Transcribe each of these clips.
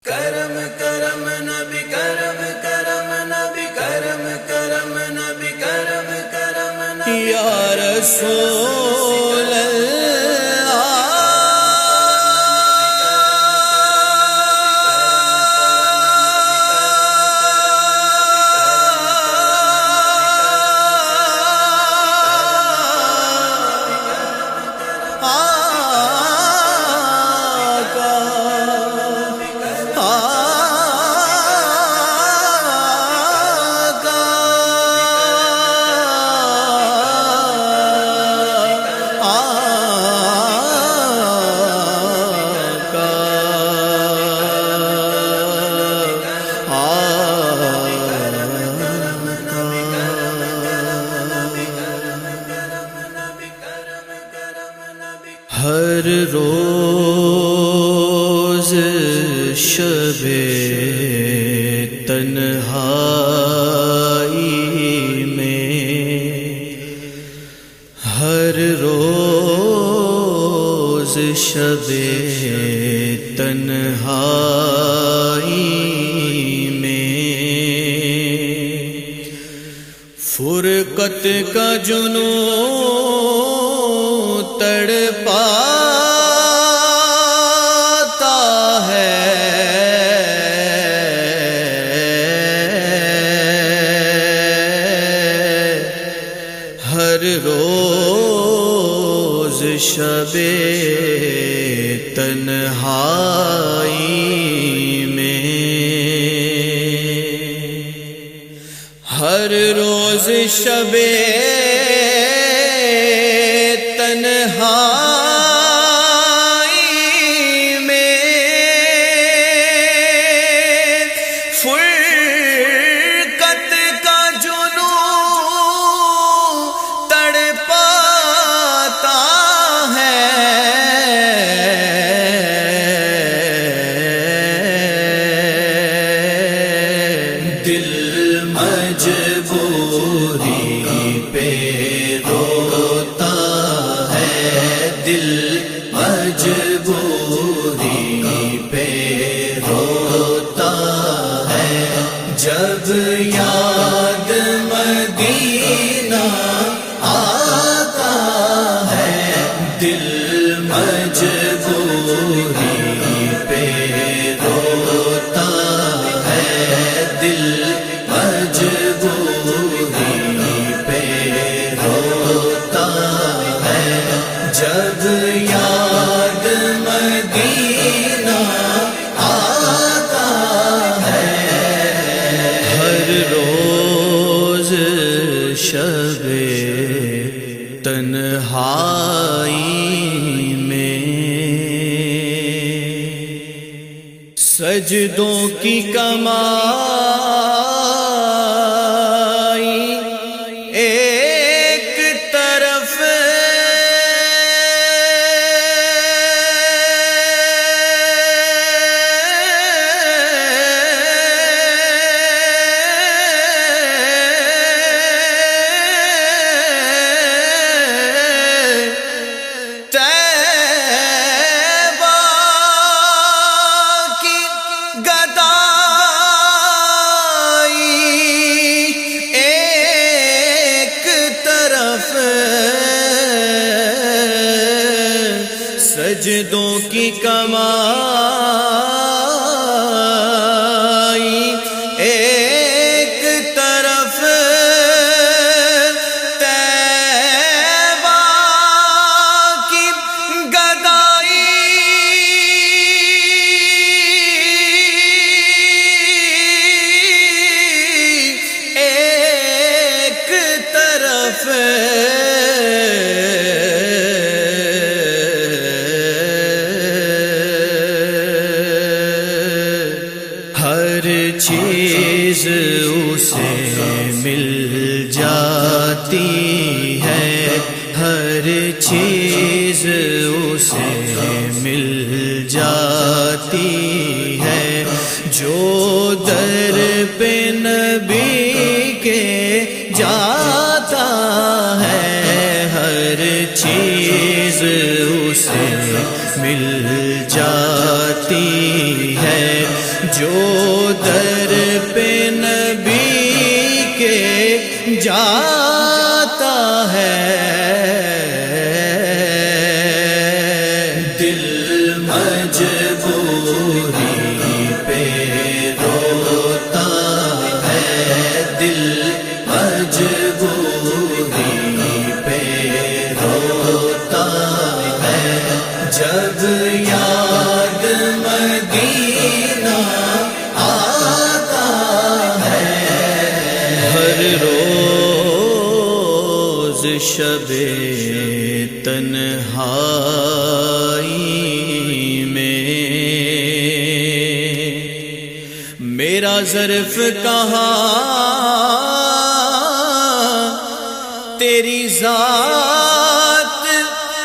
کرم کرم نبی کرم کرم نبی کرم کرم نبی کرم کرم نبی یا رسول ہر روز شب تنہائی میں، ہر روز شب تنہائی میں فرقت کا جنون تڑپاتا ہے، ہر روز شب تنہائی میں، ہر روز شب تنہائی میں فرقت کا جنون تڑپاتا ہے، دل مجبوری پہ روتا ہے، دل مجبوری پہ روتا ہے، جب یاد مدینہ آتا ہے، دل مجبوری پہ روتا ہے، دل مجبوری پہ روتا ہے، جب یاد مدینہ آتا ہے، ہر روز شب تنہائی میں سجدوں کی کمائی ایک طرف، سجدوں کی کمائی ایک طرف، طیبہ کی گدائی ایک طرف، ہر چیز اسے مل جاتی ہے، ہر چیز اسے مل جاتی ہے، جو در پہ نبی کے جاتا ہے، ہر چیز اسے مل جاتی ہے، جو در پہ نبی کے جاتا ہے، دل مجبوری پہ روتا ہے، دل مجبوری پہ روتا ہے، جب یاد مدینہ آتا ہے، ہر روز شب تنہائی میں میرا ظرف کہاں، تیری ذات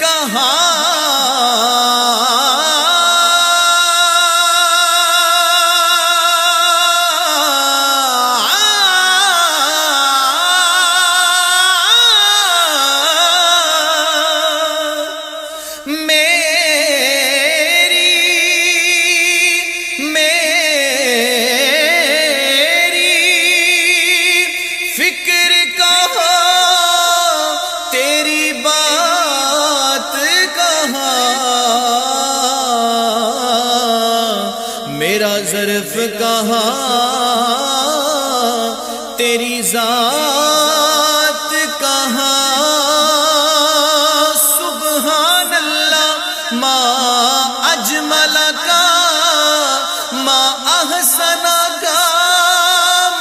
کہاں، میرا ظرف کہاں، تیری ذات کہاں، سبحان اللہ ما اجمل کا، ما احسن کا،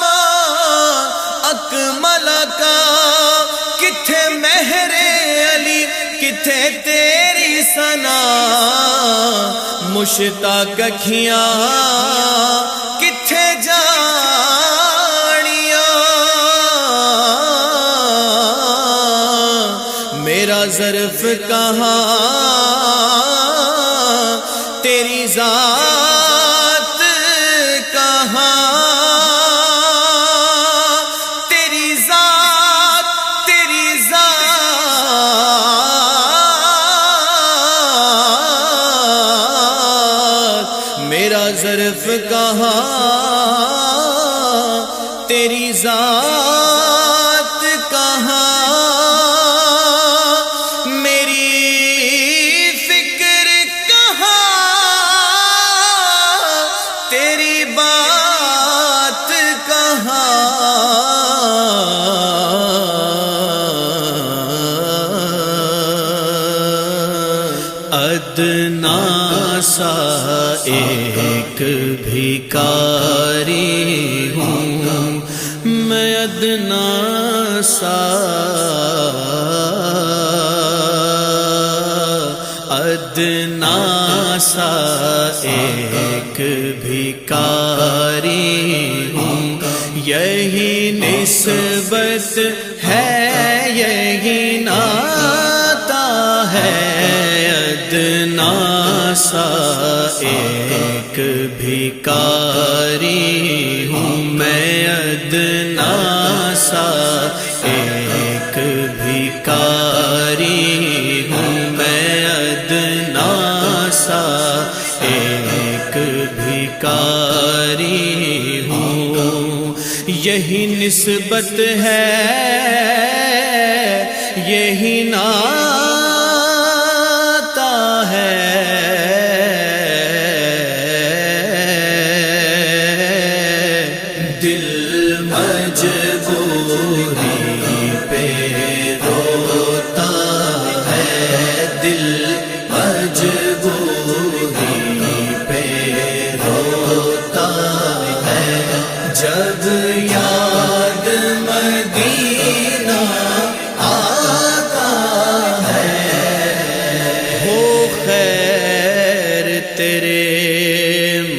ما اکمل کا، کتھے مہر علی، کتھے تیری ثنا، مشتاق اکھیاں کتھے جانیاں، میرا ظرف کہاں، تیری ذات کہاں، تیری ذات، تیری ذات، میرا ظرف کہاں، تیری ذات کہاں، میری فکر کہاں، تیری بات کہاں، ادنا سا ایک بھکاری ہوں میں، ادنا سا، ادنا سا ایک بھکاری ہوں، یہی نسبت ہے، یہی ناتا ہے، ادنا سا ایک بھکاری ہوں میں، ادنا سا ایک بھکاری ہوں میں، ادنا سا ایک بھکاری ہوں، یہی نسبت ہے، یہی ناتا ہے، دل مجبوری پہ روتا ہے، دل مجبوری پہ روتا ہے، جب یاد مدینہ آتا ہے، ہو خیر تیرے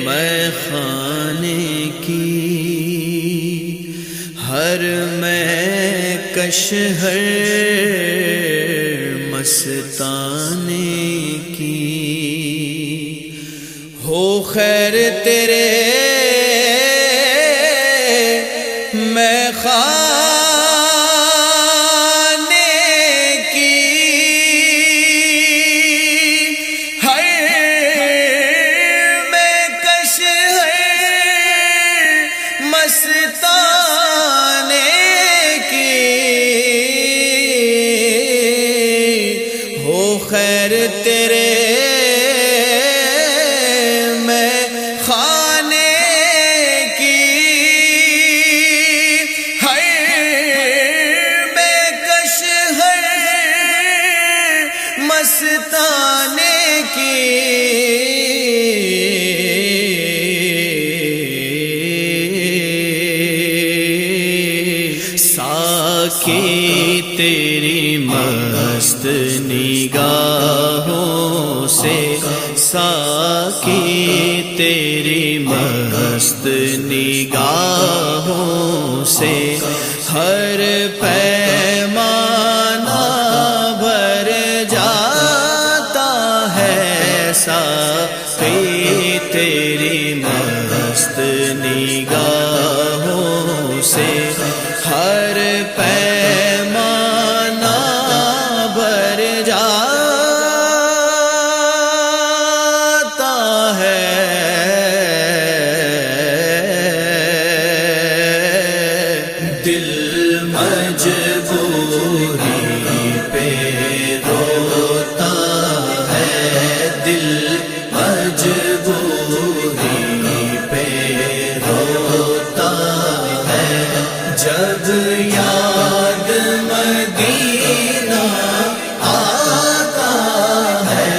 میں خانے کی، ہر میں کش ہر مستانے کی، ہو خیر تیرے میں خانے کی، ہر میں کش ہے بغیر تیرے میں خانے کی ہر بے کش ہر مستانے کی ساکی تیری مست نگاہوں سے، ساکی تیری مست نگاہوں سے ہر پیمانہ بھر جاتا ہے، ساکی تیری مست نگاہوں سے ہر پیمانہ بھر جاتا ہے، دل مجبوری پہ روتا ہے، دل مجبوری پہ روتا ہے، جب یاد مدینہ آتا ہے،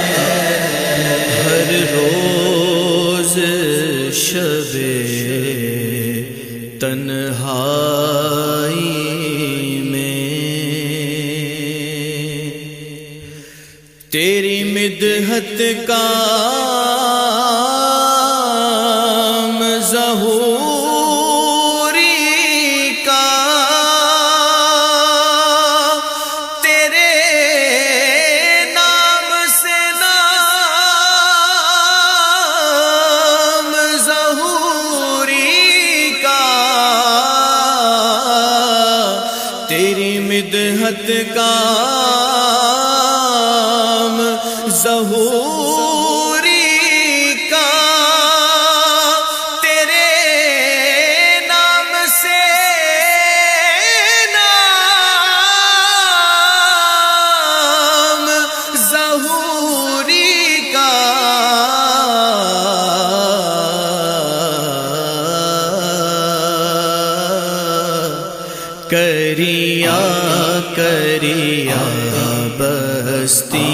ہر روز شب تنہائی میں تیری مدحت کا ظہوری کا، تیرے نام سے نام ظہوری کا، تیری مدحت کا ظہوری کا، تیرے نام سے نام ظہوری کا، کریا کریا بستی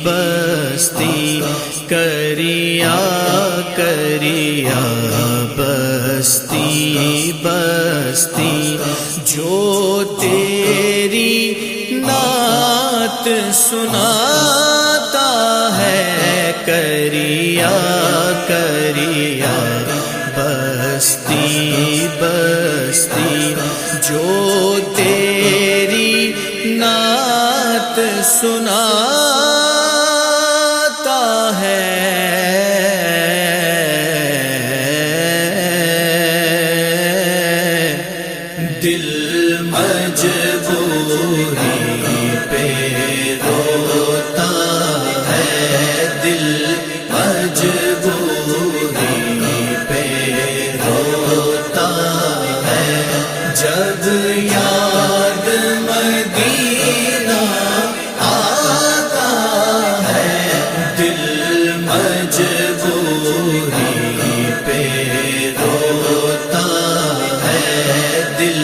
بستی، کریا کریا بستی بستی، جو تیری نعت سناتا ہے، کریا کریا بستی بستی، جو تیری نعت سناتا ہے، دل مجبوری پہ روتا ہے، دل مجبوری پہ روتا ہے، جب یاد مدینہ آتا ہے، دل مجبوری پہ روتا ہے، دل